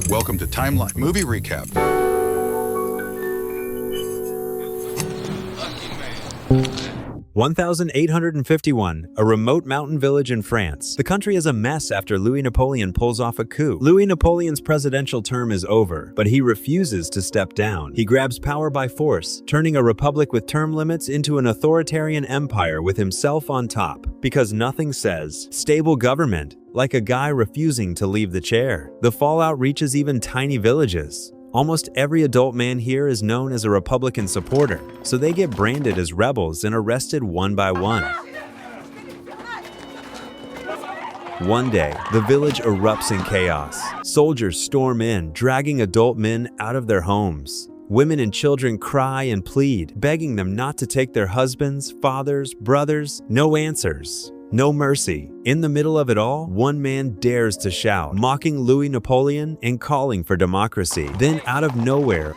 Welcome to Timeline Movie Recap. 1851, a remote mountain village in France. The country is a mess after Louis Napoleon pulls off a coup. Louis Napoleon's presidential term is over, but he refuses to step down. He grabs power by force, turning a republic with term limits into an authoritarian empire with himself on top. Because nothing says stable government like a guy refusing to leave the chair. The fallout reaches even tiny villages. Almost every adult man here is known as a Republican supporter, so they get branded as rebels and arrested one by one. One day, the village erupts in chaos. Soldiers storm in, dragging adult men out of their homes. Women and children cry and plead, begging them not to take their husbands, fathers, brothers. No answers. No mercy. In the middle of it all, one man dares to shout, mocking Louis Napoleon and calling for democracy. Then, out of nowhere,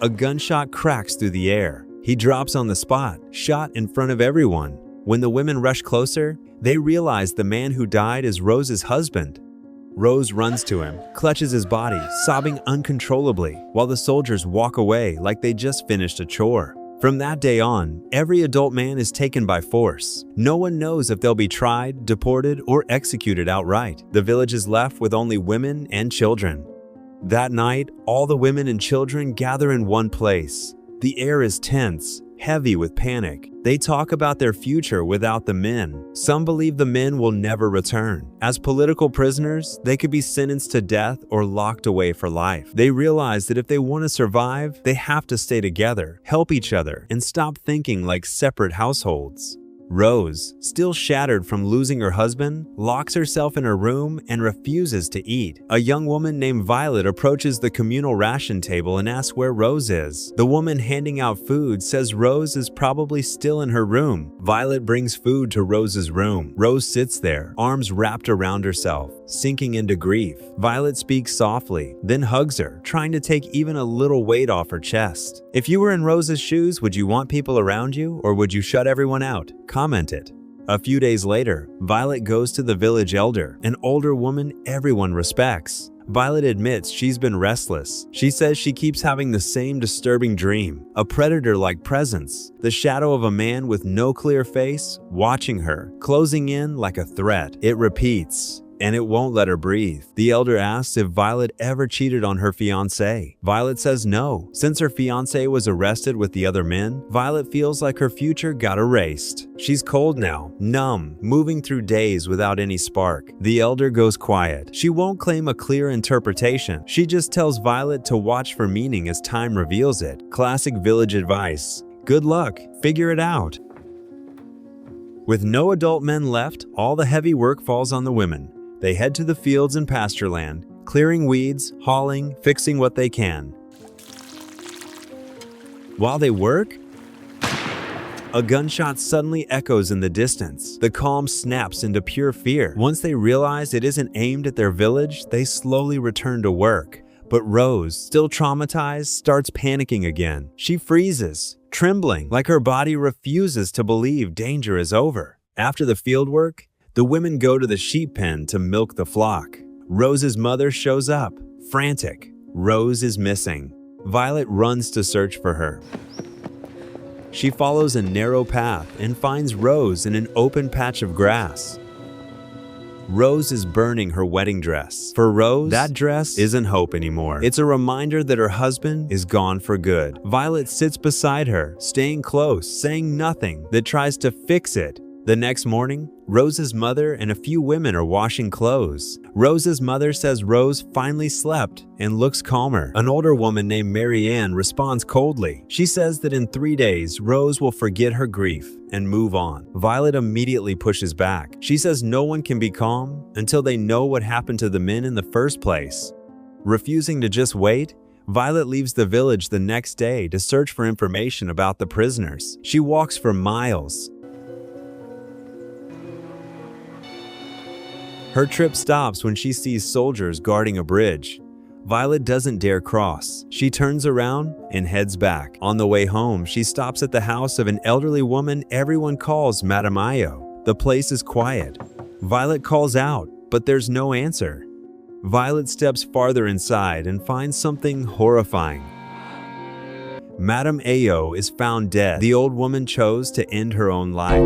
a gunshot cracks through the air. He drops on the spot, shot in front of everyone. When the women rush closer, they realize the man who died is Rose's husband. Rose runs to him, clutches his body, sobbing uncontrollably, while the soldiers walk away like they just finished a chore. From that day on, every adult man is taken by force. No one knows if they'll be tried, deported, or executed outright. The village is left with only women and children. That night, all the women and children gather in one place. The air is tense, heavy with panic. They talk about their future without the men. Some believe the men will never return. As political prisoners, they could be sentenced to death or locked away for life. They realize that if they want to survive, they have to stay together, help each other, and stop thinking like separate households. Rose, still shattered from losing her husband, locks herself in her room and refuses to eat. A young woman named Violet approaches the communal ration table and asks where Rose is. The woman handing out food says Rose is probably still in her room. Violet brings food to Rose's room. Rose sits there, arms wrapped around herself, sinking into grief. Violet speaks softly, then hugs her, trying to take even a little weight off her chest. If you were in Rose's shoes, would you want people around you, or would you shut everyone out? Comment it. A few days later, Violet goes to the village elder, an older woman everyone respects. Violet admits she's been restless. She says she keeps having the same disturbing dream, a predator-like presence, the shadow of a man with no clear face, watching her, closing in like a threat. It repeats, and it won't let her breathe. The elder asks if Violet ever cheated on her fiancé. Violet says no. Since her fiancé was arrested with the other men, Violet feels like her future got erased. She's cold now, numb, moving through days without any spark. The elder goes quiet. She won't claim a clear interpretation. She just tells Violet to watch for meaning as time reveals it. Classic village advice. Good luck. Figure it out. With no adult men left, all the heavy work falls on the women. They head to the fields and pasture land, clearing weeds, hauling, fixing what they can. While they work, a gunshot suddenly echoes in the distance. The calm snaps into pure fear. Once they realize it isn't aimed at their village, they slowly return to work. But Rose, still traumatized, starts panicking again. She freezes, trembling, like her body refuses to believe danger is over. After the fieldwork, the women go to the sheep pen to milk the flock. Rose's mother shows up, frantic. Rose is missing. Violet runs to search for her. She follows a narrow path and finds Rose in an open patch of grass. Rose is burning her wedding dress. For Rose, that dress isn't hope anymore. It's a reminder that her husband is gone for good. Violet sits beside her, staying close, saying nothing, that tries to fix it. The next morning, Rose's mother and a few women are washing clothes. Rose's mother says Rose finally slept and looks calmer. An older woman named Mary Ann responds coldly. She says that in 3 days, Rose will forget her grief and move on. Violet immediately pushes back. She says no one can be calm until they know what happened to the men in the first place. Refusing to just wait, Violet leaves the village the next day to search for information about the prisoners. She walks for miles. Her trip stops when she sees soldiers guarding a bridge. Violet doesn't dare cross. She turns around and heads back. On the way home, she stops at the house of an elderly woman everyone calls Madame Ayo. The place is quiet. Violet calls out, but there's no answer. Violet steps farther inside and finds something horrifying. Madame Ayo is found dead. The old woman chose to end her own life.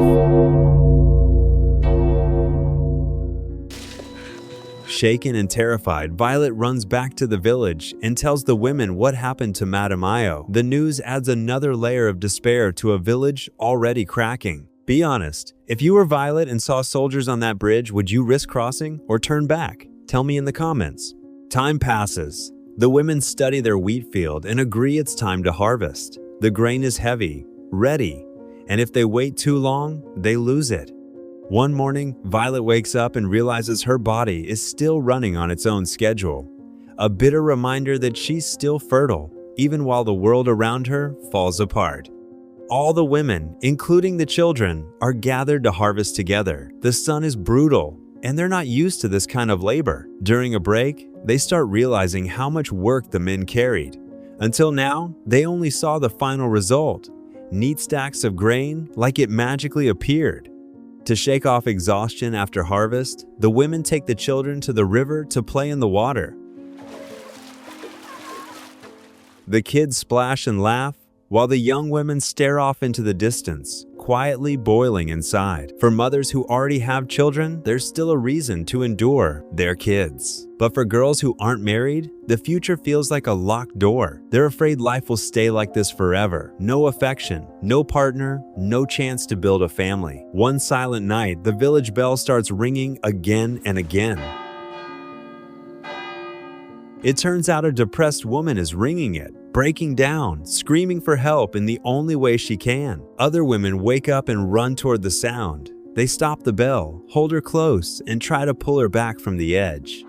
Shaken and terrified, Violet runs back to the village and tells the women what happened to Madame Ayo. The news adds another layer of despair to a village already cracking. Be honest, if you were Violet and saw soldiers on that bridge, would you risk crossing or turn back? Tell me in the comments. Time passes. The women study their wheat field and agree it's time to harvest. The grain is heavy, ready, and if they wait too long, they lose it. One morning, Violet wakes up and realizes her body is still running on its own schedule. A bitter reminder that she's still fertile, even while the world around her falls apart. All the women, including the children, are gathered to harvest together. The sun is brutal, and they're not used to this kind of labor. During a break, they start realizing how much work the men carried. Until now, they only saw the final result, neat stacks of grain like it magically appeared. To shake off exhaustion after harvest, the women take the children to the river to play in the water. The kids splash and laugh, while the young women stare off into the distance, quietly boiling inside. For mothers who already have children, there's still a reason to endure their kids. But for girls who aren't married, the future feels like a locked door. They're afraid life will stay like this forever. No affection, no partner, no chance to build a family. One silent night, the village bell starts ringing again and again. It turns out a depressed woman is ringing it, breaking down, screaming for help in the only way she can. Other women wake up and run toward the sound. They stop the bell, hold her close, and try to pull her back from the edge.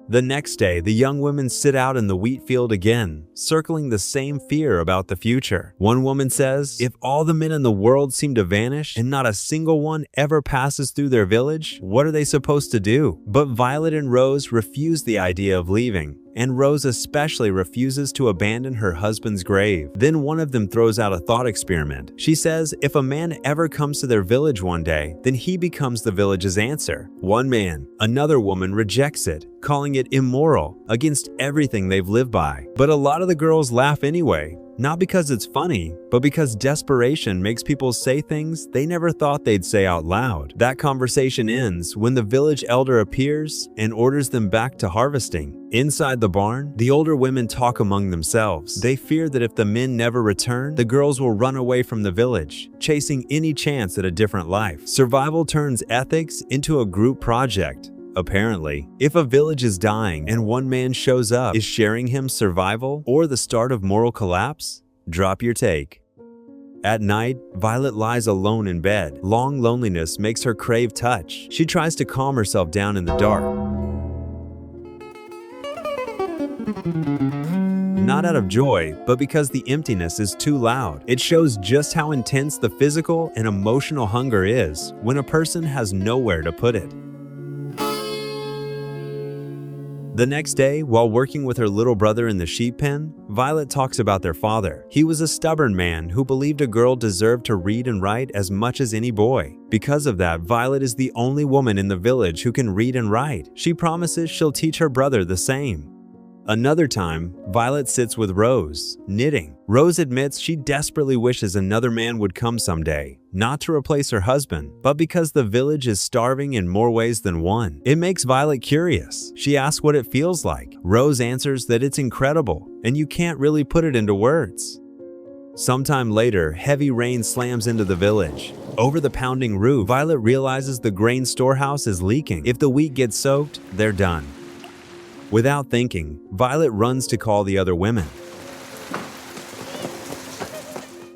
The next day, the young women sit out in the wheat field again, circling the same fear about the future. One woman says, if all the men in the world seem to vanish and not a single one ever passes through their village, what are they supposed to do? But Violet and Rose refuse the idea of leaving, and Rose especially refuses to abandon her husband's grave. Then one of them throws out a thought experiment. She says if a man ever comes to their village one day, then he becomes the village's answer. One man, another woman rejects it, calling it immoral, against everything they've lived by. But a lot of the girls laugh anyway, not because it's funny, but because desperation makes people say things they never thought they'd say out loud. That conversation ends when the village elder appears and orders them back to harvesting. Inside the barn, the older women talk among themselves. They fear that if the men never return, the girls will run away from the village, chasing any chance at a different life. Survival turns ethics into a group project. Apparently, if a village is dying and one man shows up, is sharing him survival or the start of moral collapse? Drop your take. At night, Violet lies alone in bed. Long loneliness makes her crave touch. She tries to calm herself down in the dark. Not out of joy, but because the emptiness is too loud. It shows just how intense the physical and emotional hunger is when a person has nowhere to put it. The next day, while working with her little brother in the sheep pen, Violet talks about their father. He was a stubborn man who believed a girl deserved to read and write as much as any boy. Because of that, Violet is the only woman in the village who can read and write. She promises she'll teach her brother the same. Another time, Violet sits with Rose, knitting. Rose admits she desperately wishes another man would come someday, not to replace her husband, but because the village is starving in more ways than one. It makes Violet curious. She asks what it feels like. Rose answers that it's incredible, and you can't really put it into words. Sometime later, heavy rain slams into the village. Over the pounding roof, Violet realizes the grain storehouse is leaking. If the wheat gets soaked, they're done. Without thinking, Violet runs to call the other women.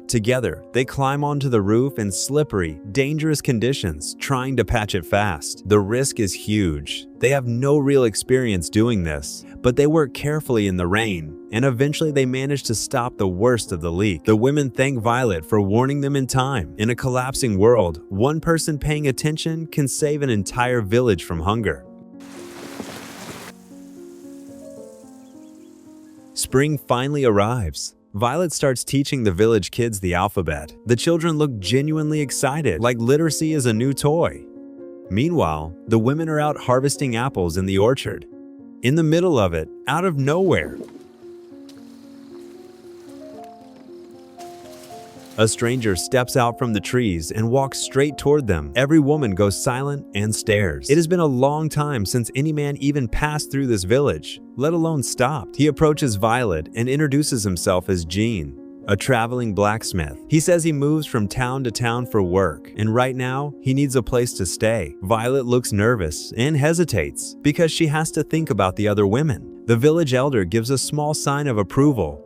Together, they climb onto the roof in slippery, dangerous conditions, trying to patch it fast. The risk is huge. They have no real experience doing this, but they work carefully in the rain, and eventually they manage to stop the worst of the leak. The women thank Violet for warning them in time. In a collapsing world, one person paying attention can save an entire village from hunger. Spring finally arrives. Violet starts teaching the village kids the alphabet. The children look genuinely excited, like literacy is a new toy. Meanwhile, the women are out harvesting apples in the orchard. In the middle of it, out of nowhere, a stranger steps out from the trees and walks straight toward them. Every woman goes silent and stares. It has been a long time since any man even passed through this village, let alone stopped. He approaches Violet and introduces himself as Jean, a traveling blacksmith. He says he moves from town to town for work, and right now, he needs a place to stay. Violet looks nervous and hesitates because she has to think about the other women. The village elder gives a small sign of approval,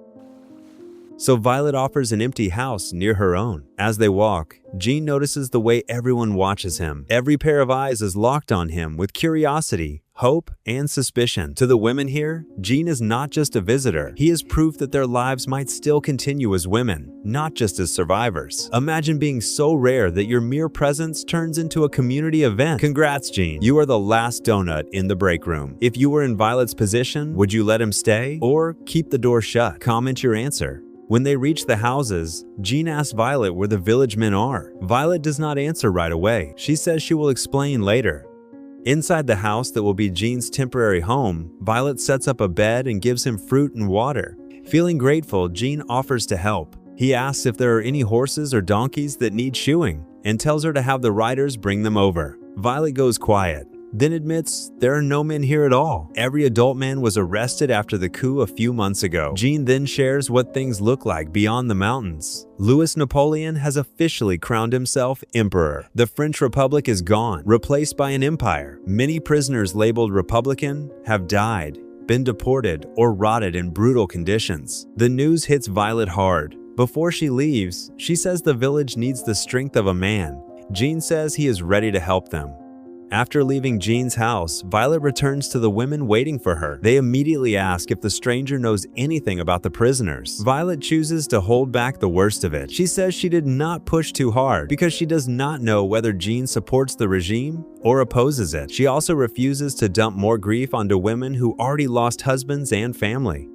so Violet offers an empty house near her own. As they walk, Jean notices the way everyone watches him. Every pair of eyes is locked on him with curiosity, hope, and suspicion. To the women here, Jean is not just a visitor. He is proof that their lives might still continue as women, not just as survivors. Imagine being so rare that your mere presence turns into a community event. Congrats, Jean. You are the last donut in the break room. If you were in Violet's position, would you let him stay or keep the door shut? Comment your answer. When they reach the houses, Jean asks Violet where the village men are. Violet does not answer right away. She says she will explain later. Inside the house that will be Jean's temporary home, Violet sets up a bed and gives him fruit and water. Feeling grateful, Jean offers to help. He asks if there are any horses or donkeys that need shoeing and tells her to have the riders bring them over. Violet goes quiet, then admits there are no men here at all. Every adult man was arrested after the coup a few months ago. Jean then shares what things look like beyond the mountains. Louis Napoleon has officially crowned himself emperor. The French Republic is gone, replaced by an empire. Many prisoners labeled Republican have died, been deported, or rotted in brutal conditions. The news hits Violet hard. Before she leaves, she says the village needs the strength of a man. Jean says he is ready to help them. After leaving Jean's house, Violet returns to the women waiting for her. They immediately ask if the stranger knows anything about the prisoners. Violet chooses to hold back the worst of it. She says she did not push too hard because she does not know whether Jean supports the regime or opposes it. She also refuses to dump more grief onto women who already lost husbands and family.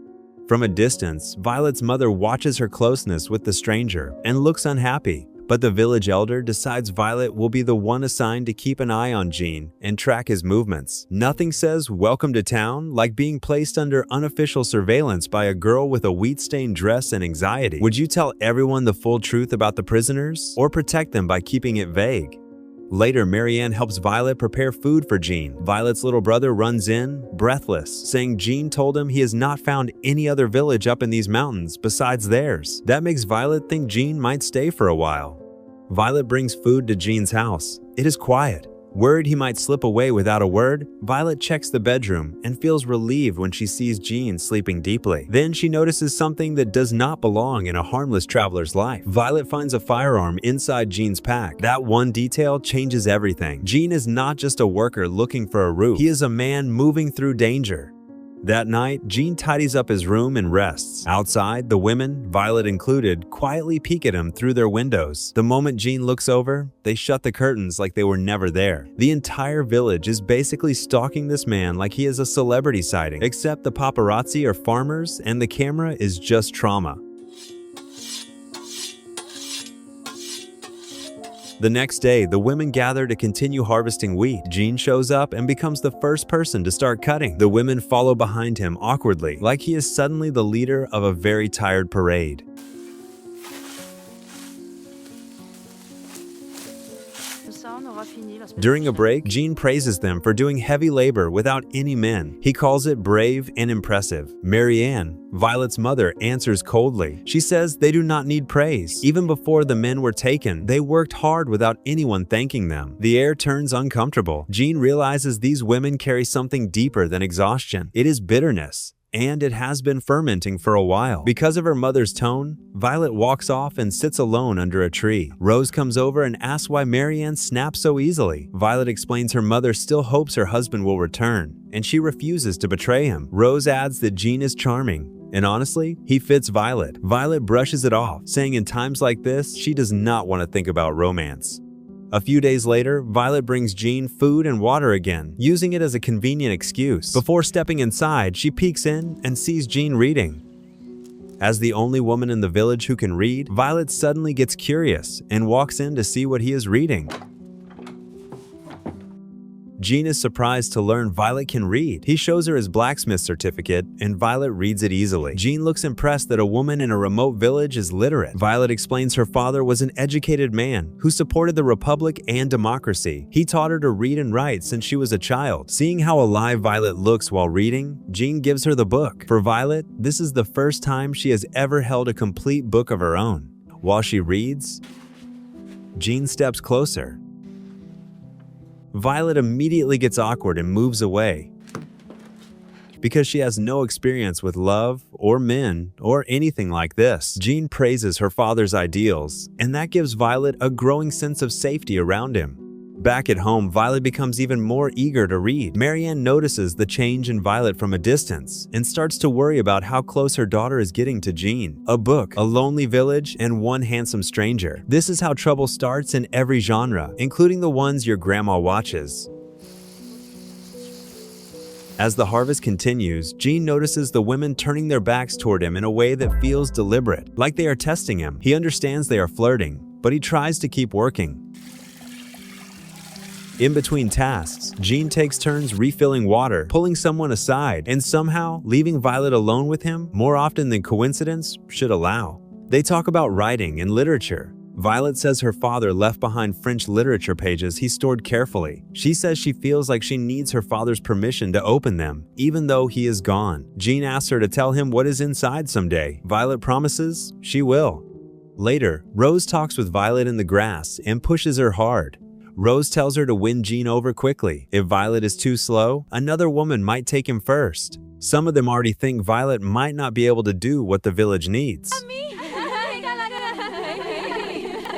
From a distance, Violet's mother watches her closeness with the stranger and looks unhappy. But the village elder decides Violet will be the one assigned to keep an eye on Jean and track his movements. Nothing says welcome to town like being placed under unofficial surveillance by a girl with a wheat-stained dress and anxiety. Would you tell everyone the full truth about the prisoners or protect them by keeping it vague? Later, Marianne helps Violet prepare food for Jean. Violet's little brother runs in, breathless, saying Jean told him he has not found any other village up in these mountains besides theirs. That makes Violet think Jean might stay for a while. Violet brings food to Jean's house. It is quiet. Worried he might slip away without a word, Violet checks the bedroom and feels relieved when she sees Jean sleeping deeply. Then she notices something that does not belong in a harmless traveler's life. Violet finds a firearm inside Jean's pack. That one detail changes everything. Jean is not just a worker looking for a roof. He is a man moving through danger. That night, Jean tidies up his room and rests. Outside, the women, Violet included, quietly peek at him through their windows. The moment Jean looks over, they shut the curtains like they were never there. The entire village is basically stalking this man like he is a celebrity sighting, except the paparazzi are farmers and the camera is just trauma. The next day, the women gather to continue harvesting wheat. Jean shows up and becomes the first person to start cutting. The women follow behind him awkwardly, like he is suddenly the leader of a very tired parade. During a break, Jean praises them for doing heavy labor without any men. He calls it brave and impressive. Marianne, Violet's mother, answers coldly. She says they do not need praise. Even before the men were taken, they worked hard without anyone thanking them. The air turns uncomfortable. Jean realizes these women carry something deeper than exhaustion. It is bitterness. And it has been fermenting for a while. Because of her mother's tone, Violet walks off and sits alone under a tree. Rose comes over and asks why Marianne snaps so easily. Violet explains her mother still hopes her husband will return, and she refuses to betray him. Rose adds that Jean is charming, and honestly, he fits Violet. Violet brushes it off, saying in times like this, she does not want to think about romance. A few days later, Violet brings Jean food and water again, using it as a convenient excuse. Before stepping inside, she peeks in and sees Jean reading. As the only woman in the village who can read, Violet suddenly gets curious and walks in to see what he is reading. Jean is surprised to learn Violet can read. He shows her his blacksmith certificate, and Violet reads it easily. Jean looks impressed that a woman in a remote village is literate. Violet explains her father was an educated man who supported the republic and democracy. He taught her to read and write since she was a child. Seeing how alive Violet looks while reading, Jean gives her the book. For Violet, this is the first time she has ever held a complete book of her own. While she reads, Jean steps closer. Violet immediately gets awkward and moves away because she has no experience with love or men or anything like this. Jean praises her father's ideals, and that gives Violet a growing sense of safety around him. Back at home, Violet becomes even more eager to read. Marianne notices the change in Violet from a distance and starts to worry about how close her daughter is getting to Jean. A book, a lonely village, and one handsome stranger. This is how trouble starts in every genre, including the ones your grandma watches. As the harvest continues, Jean notices the women turning their backs toward him in a way that feels deliberate, like they are testing him. He understands they are flirting, but he tries to keep working. In between tasks, Jean takes turns refilling water, pulling someone aside, and somehow leaving Violet alone with him more often than coincidence should allow. They talk about writing and literature. Violet says her father left behind French literature pages he stored carefully. She says she feels like she needs her father's permission to open them, even though he is gone. Jean asks her to tell him what is inside someday. Violet promises she will. Later, Rose talks with Violet in the grass and pushes her hard. Rose tells her to win Jean over quickly. If Violet is too slow, another woman might take him first. Some of them already think Violet might not be able to do what the village needs.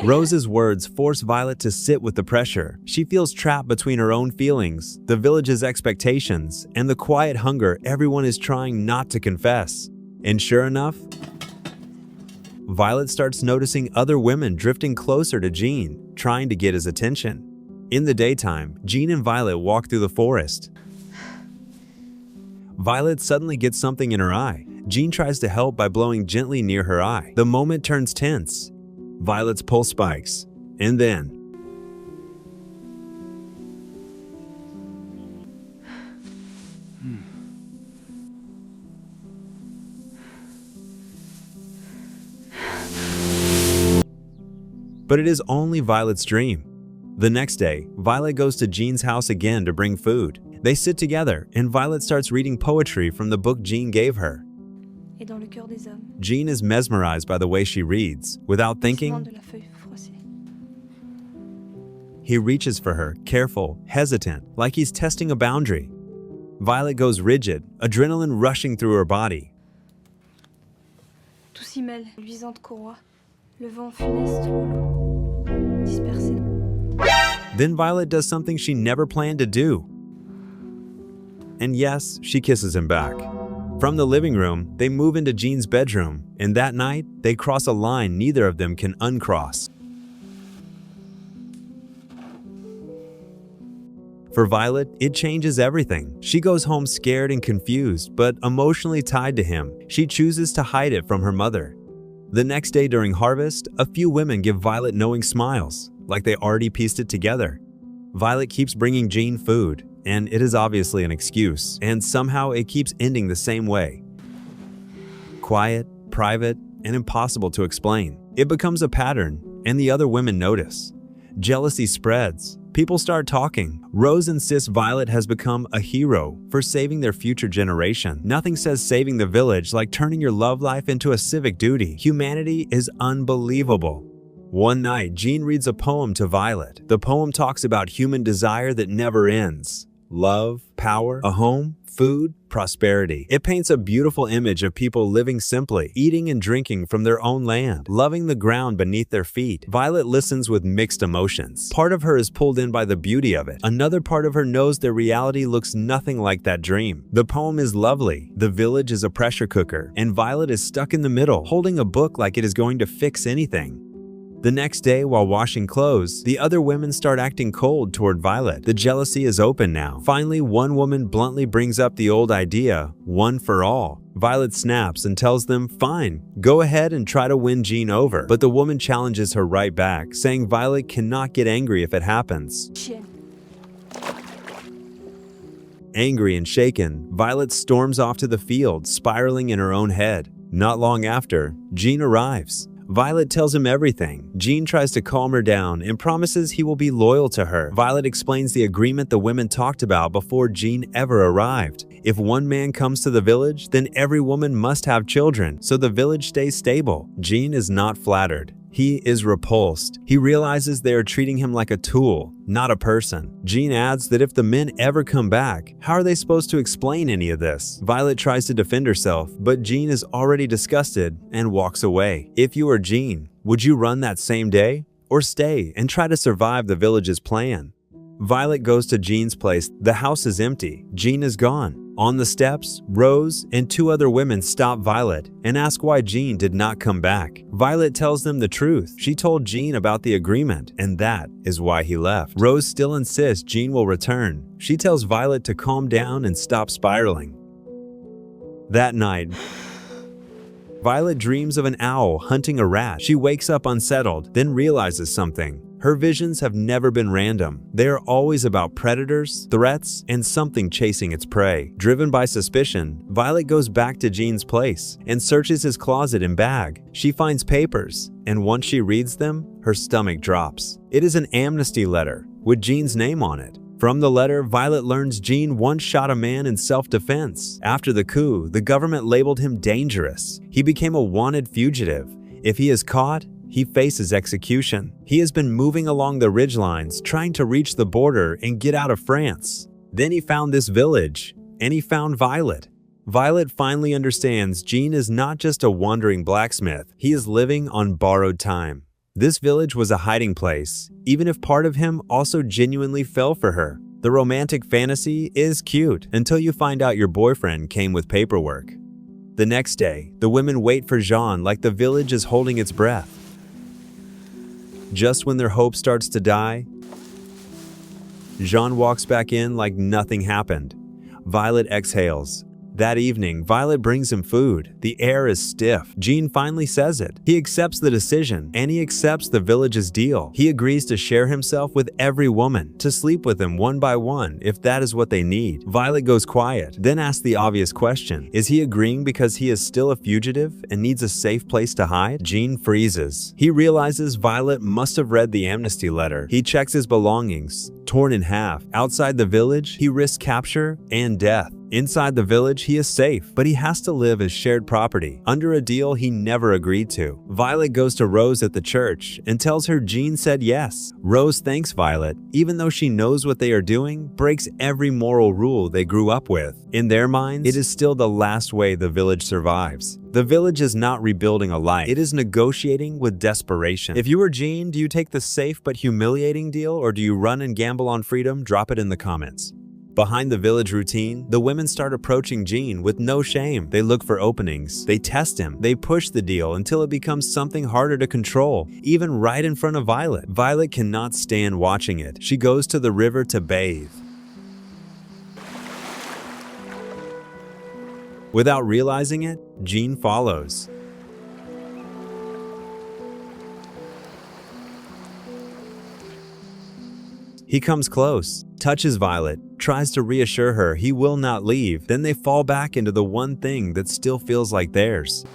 Rose's words force Violet to sit with the pressure. She feels trapped between her own feelings, the village's expectations, and the quiet hunger everyone is trying not to confess. And sure enough, Violet starts noticing other women drifting closer to Jean, trying to get his attention. In the daytime, Jean and Violet walk through the forest. Violet suddenly gets something in her eye. Jean tries to help by blowing gently near her eye. The moment turns tense. Violet's pulse spikes, and then but it is only Violet's dream. The next day, Violet goes to Jean's house again to bring food. They sit together, and Violet starts reading poetry from the book Jean gave her. Jean is mesmerized by the way she reads. Without thinking, he reaches for her, careful, hesitant, like he's testing a boundary. Violet goes rigid, adrenaline rushing through her body. Tout s'y mêle, luisante courroie, le vent funeste roulant, dispersé. Then Violet does something she never planned to do. And yes, she kisses him back. From the living room, they move into Jean's bedroom, and that night, they cross a line neither of them can uncross. For Violet, it changes everything. She goes home scared and confused, but emotionally tied to him. She chooses to hide it from her mother. The next day during harvest, a few women give Violet knowing smiles, like they already pieced it together. Violet keeps bringing Jean food, and it is obviously an excuse, and somehow it keeps ending the same way. Quiet, private, and impossible to explain. It becomes a pattern, and the other women notice. Jealousy spreads. People start talking. Rose insists Violet has become a hero for saving their future generation. Nothing says saving the village like turning your love life into a civic duty. Humanity is unbelievable. One night, Jean reads a poem to Violet. The poem talks about human desire that never ends. Love, power, a home, food, prosperity. It paints a beautiful image of people living simply, eating and drinking from their own land, loving the ground beneath their feet. Violet listens with mixed emotions. Part of her is pulled in by the beauty of it. Another part of her knows their reality looks nothing like that dream. The poem is lovely. The village is a pressure cooker, and Violet is stuck in the middle, holding a book like it is going to fix anything. The next day, while washing clothes, the other women start acting cold toward Violet. The jealousy is open now. Finally, one woman bluntly brings up the old idea, one for all. Violet snaps and tells them, fine, go ahead and try to win Jean over. But the woman challenges her right back, saying Violet cannot get angry if it happens. Chienne. Angry and shaken, Violet storms off to the field, spiraling in her own head. Not long after, Jean arrives. Violet tells him everything. Jean tries to calm her down and promises he will be loyal to her. Violet explains the agreement the women talked about before Jean ever arrived. If one man comes to the village, then every woman must have children, so the village stays stable. Jean is not flattered. He is repulsed. He realizes they are treating him like a tool, not a person. Jean adds that if the men ever come back, how are they supposed to explain any of this? Violet tries to defend herself, but Jean is already disgusted and walks away. If you were Jean, would you run that same day? Or stay and try to survive the village's plan? Violet goes to Jean's place. The house is empty. Jean is gone. On the steps, Rose and two other women stop Violet and ask why Jean did not come back. Violet tells them the truth. She told Jean about the agreement, and that is why he left. Rose still insists Jean will return. She tells Violet to calm down and stop spiraling. That night, Violet dreams of an owl hunting a rat. She wakes up unsettled, then realizes something. Her visions have never been random. They are always about predators, threats, and something chasing its prey. Driven by suspicion, Violet goes back to Jean's place and searches his closet and bag. She finds papers, and once she reads them, her stomach drops. It is an amnesty letter with Jean's name on it. From the letter, Violet learns Jean once shot a man in self-defense. After the coup, the government labeled him dangerous. He became a wanted fugitive. If he is caught, he faces execution. He has been moving along the ridgelines, trying to reach the border and get out of France. Then he found this village, and he found Violet. Violet finally understands Jean is not just a wandering blacksmith. He is living on borrowed time. This village was a hiding place, even if part of him also genuinely fell for her. The romantic fantasy is cute until you find out your boyfriend came with paperwork. The next day, the women wait for Jean like the village is holding its breath. Just when their hope starts to die, Jean walks back in like nothing happened. Violet exhales. That evening, Violet brings him food. The air is stiff. Jean finally says it. He accepts the decision, and he accepts the village's deal. He agrees to share himself with every woman, to sleep with them one by one if that is what they need. Violet goes quiet, then asks the obvious question. Is he agreeing because he is still a fugitive and needs a safe place to hide? Jean freezes. He realizes Violet must have read the amnesty letter. He checks his belongings, torn in half. Outside the village, he risks capture and death. Inside the village, he is safe, but he has to live as shared property, under a deal he never agreed to. Violet goes to Rose at the church and tells her Jean said yes. Rose thanks Violet, even though she knows what they are doing, breaks every moral rule they grew up with. In their minds, it is still the last way the village survives. The village is not rebuilding a life, it is negotiating with desperation. If you were Jean, do you take the safe but humiliating deal, or do you run and gamble on freedom? Drop it in the comments. Behind the village routine, the women start approaching Jean with no shame. They look for openings. They test him. They push the deal until it becomes something harder to control, even right in front of Violet. Violet cannot stand watching it. She goes to the river to bathe. Without realizing it, Jean follows. He comes close, touches Violet, tries to reassure her he will not leave. Then they fall back into the one thing that still feels like theirs.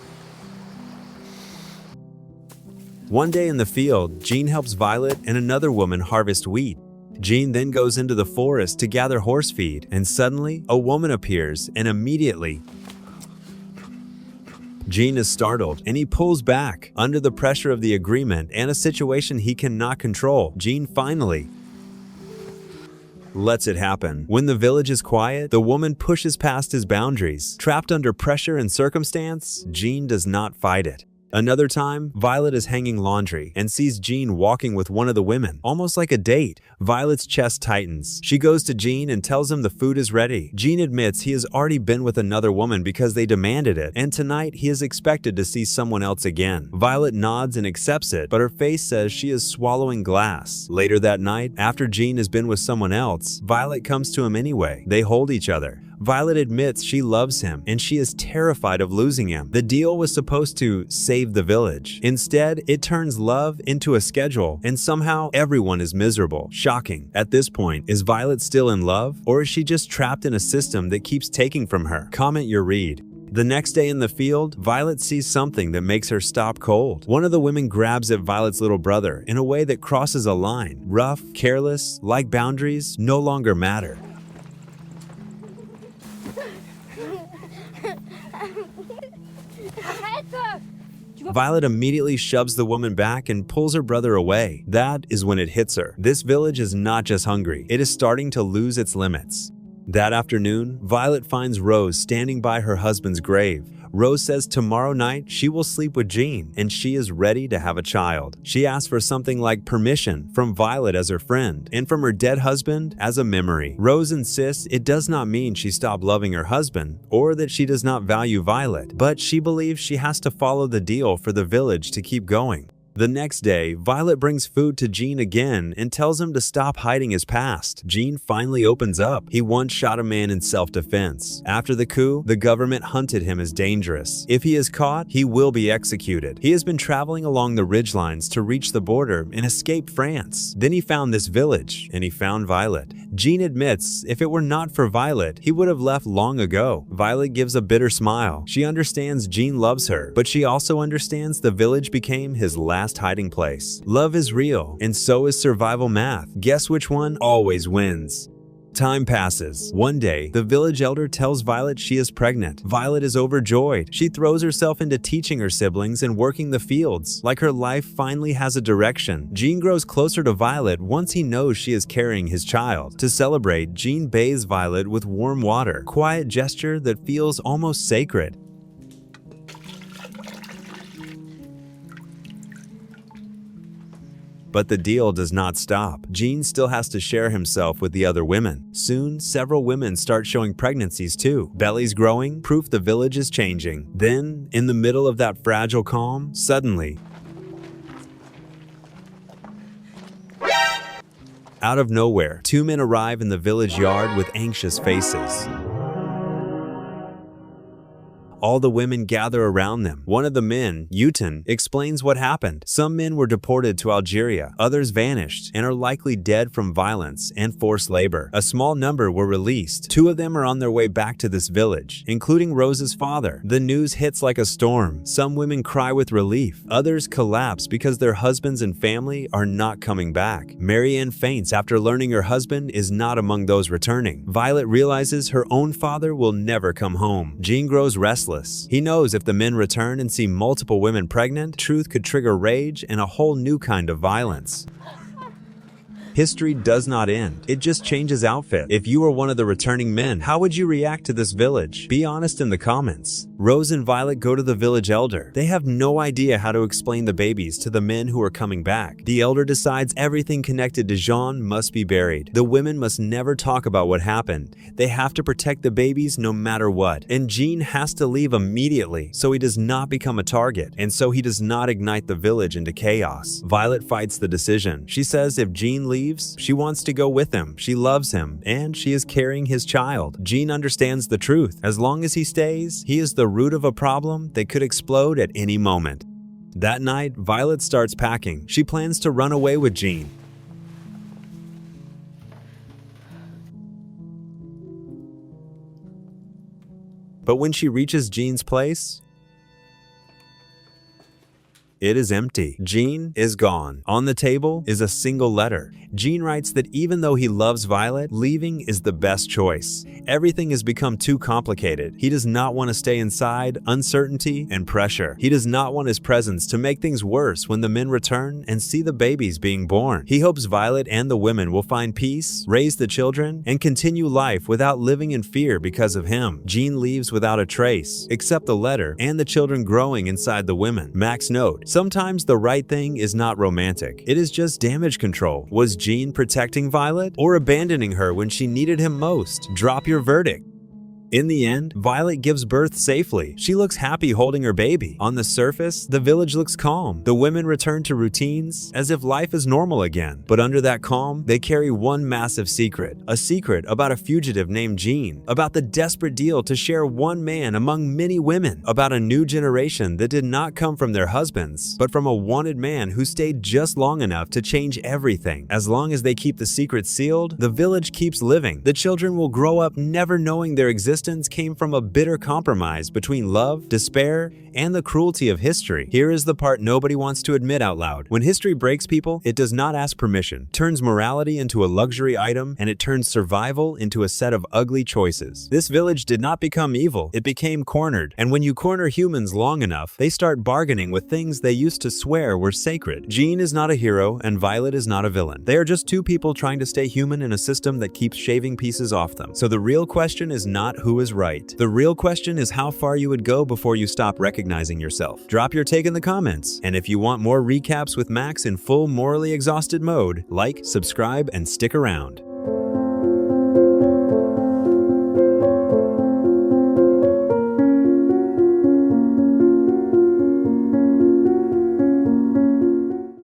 One day in the field, Jean helps Violet and another woman harvest wheat. Jean then goes into the forest to gather horse feed, and suddenly, a woman appears, and immediately, Jean is startled, and he pulls back. Under the pressure of the agreement and a situation he cannot control, Jean finally lets it happen. When the village is quiet, the woman pushes past his boundaries. Trapped under pressure and circumstance, Jean does not fight it. Another time, Violet is hanging laundry and sees Jean walking with one of the women, almost like a date. Violet's chest tightens. She goes to Jean and tells him the food is ready. Jean admits he has already been with another woman because they demanded it, and tonight he is expected to see someone else again. Violet nods and accepts it, but her face says she is swallowing glass. Later that night, after Jean has been with someone else, Violet comes to him anyway. They hold each other. Violet admits she loves him, and she is terrified of losing him. The deal was supposed to save the village. Instead, it turns love into a schedule, and somehow everyone is miserable. Shocking. At this point, is Violet still in love, or is she just trapped in a system that keeps taking from her? Comment your read. The next day in the field, Violet sees something that makes her stop cold. One of the women grabs at Violet's little brother in a way that crosses a line. Rough, careless, like boundaries no longer matter. Violet immediately shoves the woman back and pulls her brother away. That is when it hits her. This village is not just hungry, it is starting to lose its limits. That afternoon, Violet finds Rose standing by her husband's grave. Rose says tomorrow night she will sleep with Jean, and she is ready to have a child. She asks for something like permission from Violet as her friend, and from her dead husband as a memory. Rose insists it does not mean she stopped loving her husband, or that she does not value Violet, but she believes she has to follow the deal for the village to keep going. The next day, Violet brings food to Jean again and tells him to stop hiding his past. Jean finally opens up. He once shot a man in self-defense. After the coup, the government hunted him as dangerous. If he is caught, he will be executed. He has been traveling along the ridgelines to reach the border and escape France. Then he found this village, and he found Violet. Jean admits if it were not for Violet, he would have left long ago. Violet gives a bitter smile. She understands Jean loves her, but she also understands the village became his last hiding place. Love is real, and so is survival math. Guess which one always wins? Time passes. One day, the village elder tells Violet she is pregnant. Violet is overjoyed. She throws herself into teaching her siblings and working the fields, like her life finally has a direction. Jean grows closer to Violet once he knows she is carrying his child. To celebrate, Jean bathes Violet with warm water, quiet gesture that feels almost sacred. But the deal does not stop. Jean still has to share himself with the other women. Soon, several women start showing pregnancies too. Bellies growing, proof the village is changing. Then, in the middle of that fragile calm, suddenly, out of nowhere, two men arrive in the village yard with anxious faces. All the women gather around them. One of the men, Uton, explains what happened. Some men were deported to Algeria, others vanished, and are likely dead from violence and forced labor. A small number were released. Two of them are on their way back to this village, including Rose's father. The news hits like a storm. Some women cry with relief. Others collapse because their husbands and family are not coming back. Marianne faints after learning her husband is not among those returning. Violet realizes her own father will never come home. Jean grows restless. He knows if the men return and see multiple women pregnant, truth could trigger rage and a whole new kind of violence. History does not end. It just changes outfit. If you were one of the returning men, how would you react to this village? Be honest in the comments. Rose and Violet go to the village elder. They have no idea how to explain the babies to the men who are coming back. The elder decides everything connected to Jean must be buried. The women must never talk about what happened. They have to protect the babies no matter what. And Jean has to leave immediately so he does not become a target, and so he does not ignite the village into chaos. Violet fights the decision. She says if Jean leaves, she wants to go with him. She loves him, and she is carrying his child. Jean understands the truth. As long as he stays, he is the root of a problem that could explode at any moment. That night, Violet starts packing. She plans to run away with Jean. But when she reaches Jean's place, It is empty. Jean is gone. On the table is a single letter. Jean writes that even though he loves Violet, leaving is the best choice. Everything has become too complicated. He does not want to stay inside uncertainty and pressure. He does not want his presence to make things worse when the men return and see the babies being born. He hopes Violet and the women will find peace, raise the children, and continue life without living in fear because of him. Jean leaves without a trace, except the letter and the children growing inside the women. Max note, sometimes the right thing is not romantic. It is just damage control. Was Jean protecting Violet or abandoning her when she needed him most? Drop your verdict. In the end, Violet gives birth safely. She looks happy holding her baby. On the surface, the village looks calm. The women return to routines as if life is normal again. But under that calm, they carry one massive secret. A secret about a fugitive named Jean. About the desperate deal to share one man among many women. About a new generation that did not come from their husbands, but from a wanted man who stayed just long enough to change everything. As long as they keep the secret sealed, the village keeps living. The children will grow up never knowing their existence came from a bitter compromise between love, despair, and the cruelty of history. Here is the part nobody wants to admit out loud. When history breaks people, it does not ask permission, turns morality into a luxury item, and it turns survival into a set of ugly choices. This village did not become evil, it became cornered. And when you corner humans long enough, they start bargaining with things they used to swear were sacred. Jean is not a hero, and Violet is not a villain. They are just two people trying to stay human in a system that keeps shaving pieces off them. So the real question is not who is right. The real question is how far you would go before you stop recognizing yourself. Drop your take in the comments. And if you want more recaps with Max in full morally exhausted mode, like, subscribe, and stick around.